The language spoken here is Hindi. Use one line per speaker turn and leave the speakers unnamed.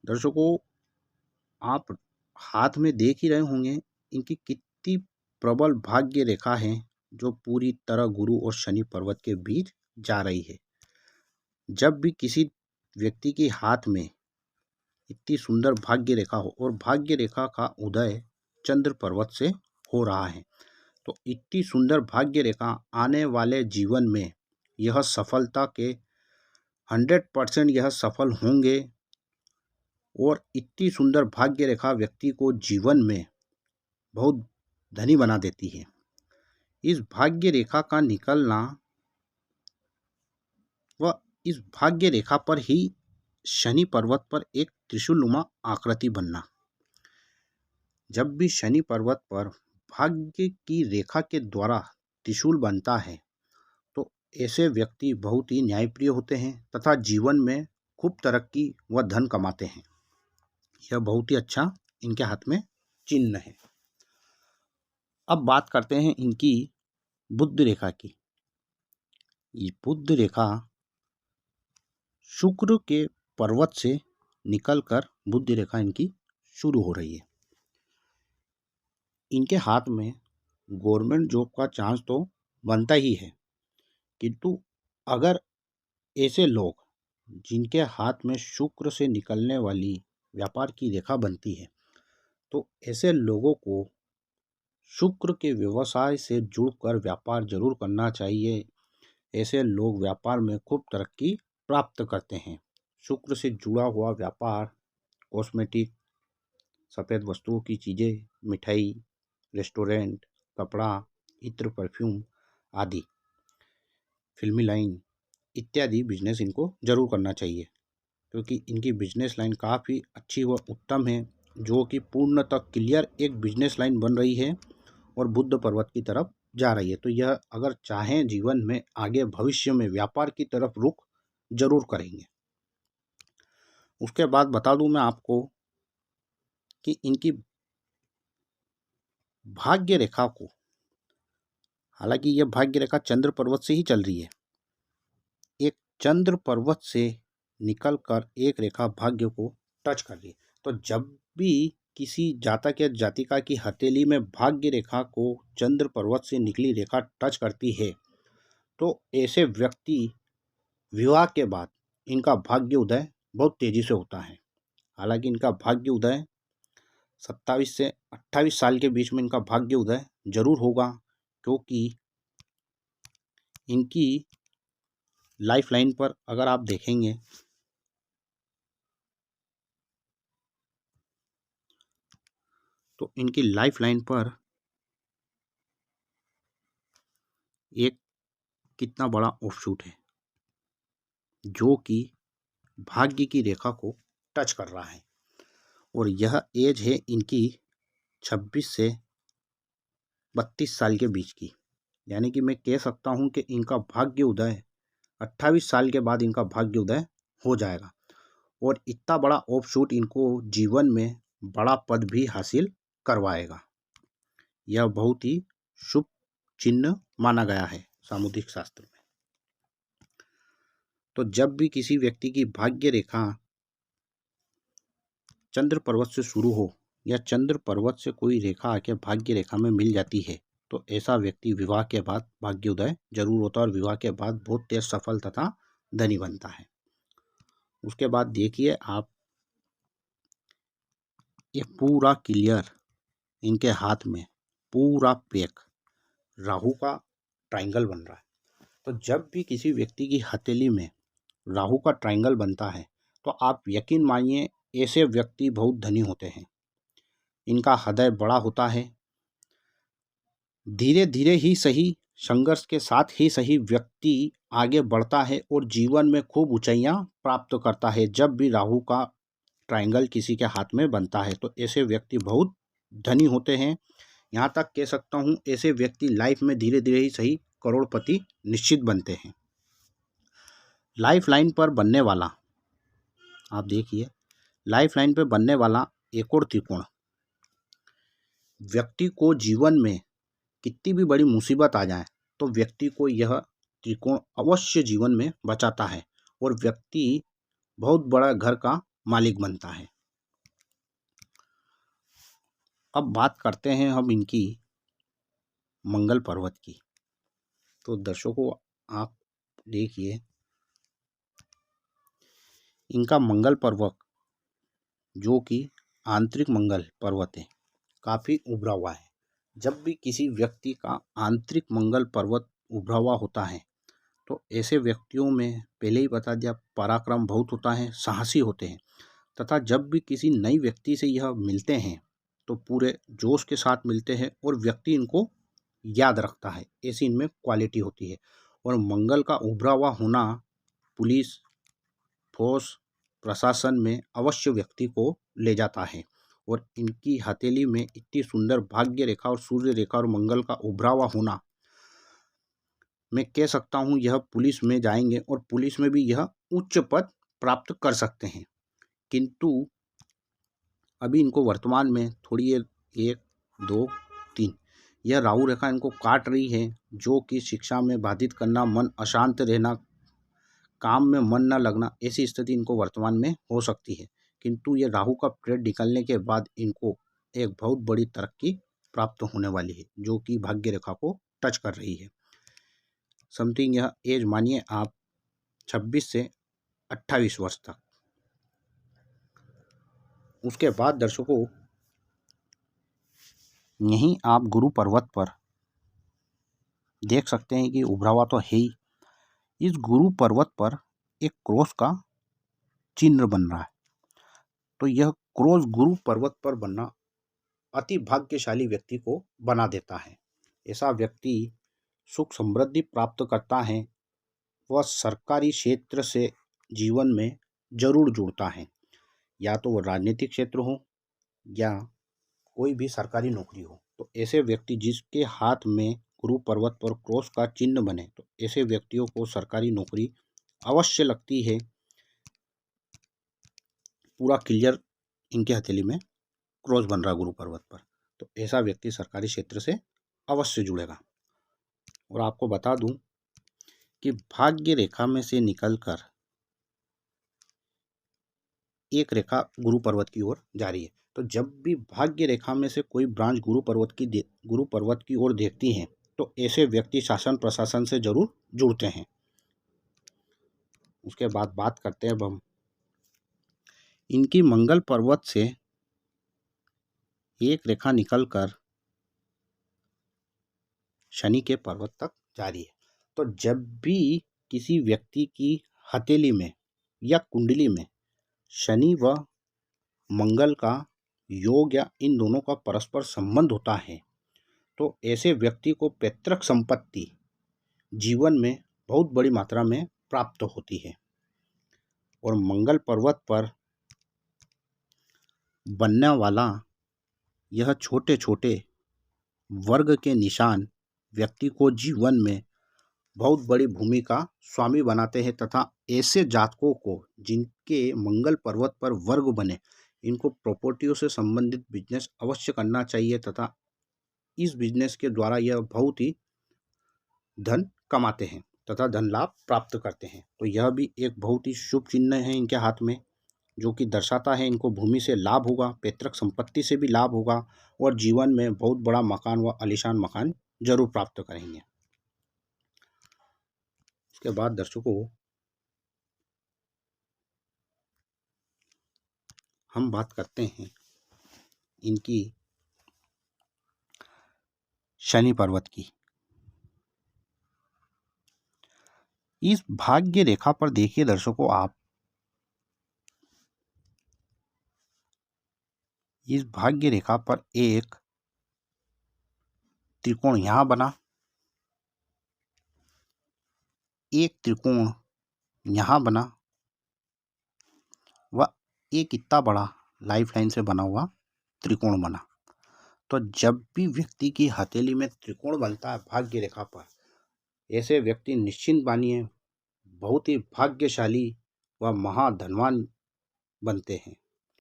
दर्शकों, आप हाथ में देख ही रहे होंगे इनकी कितनी प्रबल भाग्य रेखा है जो पूरी तरह गुरु और शनि पर्वत के बीच जा रही है। जब भी किसी व्यक्ति के हाथ में इतनी सुंदर भाग्य रेखा हो और भाग्य रेखा का उदय चंद्र पर्वत से हो रहा है, तो इतनी सुंदर भाग्य रेखा आने वाले जीवन में यह सफलता के 100% यह सफल होंगे और इतनी सुंदर भाग्य रेखा व्यक्ति को जीवन में बहुत धनी बना देती है। इस भाग्य रेखा का निकलना व इस भाग्य रेखा पर ही शनि पर्वत पर एक त्रिशूलनुमा आकृति बनना। जब भी शनि पर्वत पर भाग्य की रेखा के द्वारा त्रिशूल बनता है तो ऐसे व्यक्ति बहुत ही न्यायप्रिय होते हैं तथा जीवन में खूब तरक्की व धन कमाते हैं। यह बहुत ही अच्छा इनके हाथ में चिन्ह है। अब बात करते हैं इनकी बुध रेखा की। ये बुध रेखा शुक्र के पर्वत से निकलकर बुध रेखा इनकी शुरू हो रही है। इनके हाथ में गवर्नमेंट जॉब का चांस तो बनता ही है, किंतु अगर ऐसे लोग जिनके हाथ में शुक्र से निकलने वाली व्यापार की रेखा बनती है तो ऐसे लोगों को शुक्र के व्यवसाय से जुड़कर व्यापार जरूर करना चाहिए। ऐसे लोग व्यापार में खूब तरक्की प्राप्त करते हैं। शुक्र से जुड़ा हुआ व्यापार, कॉस्मेटिक, सफ़ेद वस्तुओं की चीज़ें, मिठाई, रेस्टोरेंट, कपड़ा, इत्र, परफ्यूम आदि, फिल्मी लाइन इत्यादि बिजनेस इनको जरूर करना चाहिए, क्योंकि इनकी बिजनेस लाइन काफ़ी अच्छी व उत्तम है, जो कि पूर्णतः क्लियर एक बिजनेस लाइन बन रही है और बुध पर्वत की तरफ जा रही है। तो यह अगर चाहें जीवन में आगे भविष्य में व्यापार की तरफ रुख जरूर करेंगे। उसके बाद बता दूं मैं आपको कि इनकी भाग्य रेखा को, हालांकि यह भाग्य रेखा चंद्र पर्वत से ही चल रही है, एक चंद्र पर्वत से निकलकर एक रेखा भाग्य को टच कर रही है। तो जब भी किसी जातक या जातिका की हथेली में भाग्य रेखा को चंद्र पर्वत से निकली रेखा टच करती है तो ऐसे व्यक्ति विवाह के बाद इनका भाग्य उदय बहुत तेजी से होता है। हालांकि इनका भाग्य उदय 27 से 28 साल के बीच में इनका भाग्य उदय जरूर होगा, क्योंकि इनकी लाइफ लाइन पर अगर आप देखेंगे तो इनकी लाइफ लाइन पर एक कितना बड़ा ऑफशूट है जो कि भाग्य की रेखा को टच कर रहा है, और यह एज है इनकी 26 से 32 साल के बीच की। यानी कि मैं कह सकता हूं कि इनका भाग्य उदय 28 साल के बाद इनका भाग्य उदय हो जाएगा, और इतना बड़ा ऑफशूट इनको जीवन में बड़ा पद भी हासिल करवाएगा। यह बहुत ही शुभ चिन्ह माना गया है सामुद्रिक शास्त्र में। तो जब भी किसी व्यक्ति की भाग्य रेखा चंद्र पर्वत से शुरू हो या चंद्र पर्वत से कोई रेखा आके भाग्य रेखा में मिल जाती है तो ऐसा व्यक्ति विवाह के बाद भाग्योदय जरूर होता है और विवाह के बाद बहुत तेज सफल तथा धनी बनता है। उसके बाद देखिए आप, ये पूरा क्लियर इनके हाथ में पूरा पैक राहु का ट्रायंगल बन रहा है। तो जब भी किसी व्यक्ति की हथेली में राहु का ट्रायंगल बनता है तो आप यकीन मानिए ऐसे व्यक्ति बहुत धनी होते हैं। इनका हृदय बड़ा होता है। धीरे धीरे ही सही, संघर्ष के साथ ही सही व्यक्ति आगे बढ़ता है और जीवन में खूब ऊंचाइयां प्राप्त करता है। जब भी राहु का ट्रायंगल किसी के हाथ में बनता है तो ऐसे व्यक्ति बहुत धनी होते हैं। यहाँ तक कह सकता हूँ ऐसे व्यक्ति लाइफ में धीरे धीरे ही सही करोड़पति निश्चित बनते हैं। लाइफ लाइन पर बनने वाला, आप देखिए, लाइफ लाइन पर बनने वाला एक और त्रिकोण व्यक्ति को जीवन में कितनी भी बड़ी मुसीबत आ जाए तो व्यक्ति को यह त्रिकोण अवश्य जीवन में बचाता है और व्यक्ति बहुत बड़ा घर का मालिक बनता है। अब बात करते हैं हम इनकी मंगल पर्वत की। तो दर्शकों आप देखिए, इनका मंगल पर्वत जो कि आंतरिक मंगल पर्वत है, काफ़ी उभरा हुआ है। जब भी किसी व्यक्ति का आंतरिक मंगल पर्वत उभरा हुआ होता है तो ऐसे व्यक्तियों में पहले ही बता दिया पराक्रम बहुत होता है, साहसी होते हैं, तथा जब भी किसी नई व्यक्ति से यह मिलते हैं तो पूरे जोश के साथ मिलते हैं और व्यक्ति इनको याद रखता है, ऐसी इनमें क्वालिटी होती है। और मंगल का उभरा हुआ होना पुलिस फोर्स प्रशासन में अवश्य व्यक्ति को ले जाता है। और इनकी हथेली में इतनी सुंदर भाग्य रेखा और सूर्य रेखा और मंगल का उभरा हुआ होना, मैं कह सकता हूँ यह पुलिस में जाएंगे और पुलिस में भी यह उच्च पद प्राप्त कर सकते हैं। किंतु अभी इनको वर्तमान में थोड़ी 1 2 3 यह राहु रेखा इनको काट रही है, जो कि शिक्षा में बाधित करना, मन अशांत रहना, काम में मन न लगना, ऐसी स्थिति इनको वर्तमान में हो सकती है। किंतु ये राहु का ट्रेड निकलने के बाद इनको एक बहुत बड़ी तरक्की प्राप्त होने वाली है, जो कि भाग्य रेखा को टच कर रही है। समथिंग यह एज मानिए आप 26 से 28 वर्ष तक। उसके बाद दर्शकों यहीं आप गुरु पर्वत पर देख सकते हैं कि उभरा हुआ तो है ही, इस गुरु पर्वत पर एक क्रॉस का चिन्ह बन रहा है। तो यह क्रॉस गुरु पर्वत पर बनना अति भाग्यशाली व्यक्ति को बना देता है। ऐसा व्यक्ति सुख समृद्धि प्राप्त करता है, वह सरकारी क्षेत्र से जीवन में जरूर जुड़ता है, या तो वो राजनीतिक क्षेत्र हो या कोई भी सरकारी नौकरी हो। तो ऐसे व्यक्ति जिसके हाथ में गुरु पर्वत पर क्रॉस का चिन्ह बने, तो ऐसे व्यक्तियों को सरकारी नौकरी अवश्य लगती है। पूरा क्लियर इनके हथेली में क्रॉस बन रहा गुरु पर्वत पर, तो ऐसा व्यक्ति सरकारी क्षेत्र से अवश्य जुड़ेगा। और आपको बता दूं कि भाग्य रेखा में से निकलकर एक रेखा गुरु पर्वत की ओर जा रही है। तो जब भी भाग्य रेखा में से कोई ब्रांच गुरु पर्वत की ओर देखती हैं तो ऐसे व्यक्ति शासन प्रशासन से जरूर जुड़ते हैं। उसके बाद बात करते हैं अब हम इनकी मंगल पर्वत से एक रेखा निकलकर शनि के पर्वत तक जा रही है। तो जब भी किसी व्यक्ति की हथेली में या कुंडली में शनि व मंगल का योग या इन दोनों का परस्पर संबंध होता है, तो ऐसे व्यक्ति को पैतृक संपत्ति जीवन में बहुत बड़ी मात्रा में प्राप्त होती है। और मंगल पर्वत पर बनने वाला यह छोटे छोटे वर्ग के निशान व्यक्ति को जीवन में बहुत बड़ी भूमिका स्वामी बनाते हैं, तथा ऐसे जातकों को जिनके मंगल पर्वत पर वर्ग बने, इनको प्रॉपर्टियों से संबंधित बिजनेस अवश्य करना चाहिए, तथा इस बिजनेस के द्वारा यह बहुत ही धन कमाते हैं तथा धन लाभ प्राप्त करते हैं। तो यह भी एक बहुत ही शुभ चिन्ह है इनके हाथ में, जो कि दर्शाता है इनको भूमि से लाभ होगा, पैतृक संपत्ति से भी लाभ होगा और जीवन में बहुत बड़ा मकान व आलीशान मकान जरूर प्राप्त करेंगे। उसके बाद दर्शकों हम बात करते हैं इनकी शनि पर्वत की। इस भाग्य रेखा पर देखिए दर्शकों आप, इस भाग्य रेखा पर एक त्रिकोण यहां बना, एक त्रिकोण यहां बना व एक इतना बड़ा लाइफ लाइन से बना हुआ त्रिकोण बना। तो जब भी व्यक्ति की हथेली में त्रिकोण बनता है भाग्य रेखा पर, ऐसे व्यक्ति निश्चिंत मानिए बहुत ही भाग्यशाली व महाधनवान बनते हैं।